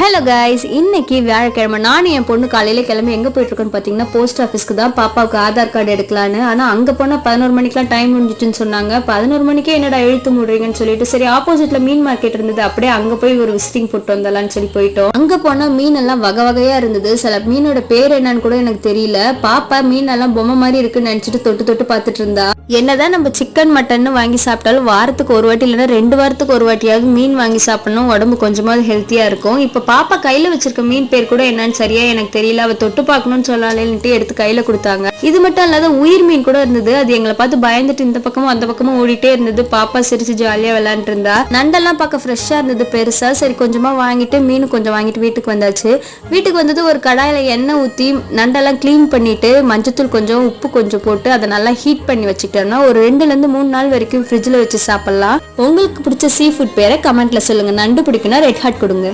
Hello guys, இன்னைக்கு வியாழக்கிழமை. நானும் என் பொண்ணு காலையில கிளம்பி எங்கே போயிட்டுருக்கோன்னு பார்த்தீங்கன்னா போஸ்ட் ஆஃபீஸ்க்கு தான் பாப்பாவுக்கு ஆதார் கார்டு எடுக்கலான்னு. ஆனால் அங்கே போனால் 11 மணிக்கெலாம் டைம் முடிஞ்சிட்டுன்னு சொன்னாங்க. 11 மணிக்கே என்னடா எழுத்து முடுறீங்கன்னு சொல்லிட்டு சரி ஆப்போசிட்ல மீன் மார்க்கெட் இருந்தது, அப்படியே அங்கே போய் ஒரு விசிட்டிங் போட்டு வந்தலான்னு சொல்லி போயிட்டோம். அங்கே போனால் மீன் எல்லாம் வகை வகையாக இருந்தது. சில மீனோட பேர் என்னன்னு கூட எனக்கு தெரியல. பாப்பா மீன் எல்லாம் பொம்மை மாதிரி இருக்குன்னு நினச்சிட்டு தொட்டு தொட்டு பார்த்துட்டு இருந்தா. என்னதான் நம்ம சிக்கன் மட்டன் வாங்கி சாப்பிட்டாலும் வாரத்துக்கு ஒரு வாட்டி இல்லைன்னா 2 வாரத்துக்கு ஒரு வாட்டியாவது மீன் வாங்கி சாப்பிடணும், உடம்பு கொஞ்சமாவது ஹெல்த்தியா இருக்கும். இப்ப பாப்பா கையில வச்சிருக்க மீன் பேர் கூட என்னன்னு சரியா எனக்கு தெரியல. அவ தொட்டு பார்க்கணும்னு சொல்லாலேன்ட்டு எடுத்து கையில கொடுத்தாங்க. இது மட்டும் இல்லாத உயிர் மீன் கூட இருந்தது. அது எங்களை பார்த்து பயந்துட்டு இந்த பக்கமும் அந்த பக்கமும் ஓடிட்டே இருந்தது. பாப்பா சிரிச்சு ஜாலியா விளையாண்டு இருந்தா. நண்டெல்லாம் பார்க்க ஃப்ரெஷ்ஷா இருந்தது, பெருசா. சரி கொஞ்சமா வாங்கிட்டு மீன் கொஞ்சம் வாங்கிட்டு வீட்டுக்கு வந்தாச்சு. வீட்டுக்கு வந்தது ஒரு கடாயில எண்ணெய் ஊத்தி நண்டெல்லாம் கிளீன் பண்ணிட்டு மஞ்சத்தூள் கொஞ்சம் உப்பு கொஞ்சம் போட்டு அதை நல்லா ஹீட் பண்ணி வச்சுக்கிட்டோம்னா ஒரு 2 ல இருந்து 3 நாள் வரைக்கும் ஃப்ரிட்ஜ்ல வச்சு சாப்பிடலாம். உங்களுக்கு பிடிச்ச சீ ஃபுட் பேரை கமெண்ட்ல சொல்லுங்க. நண்டு பிடிக்குன்னா ரெட் ஹார்ட் கொடுங்க.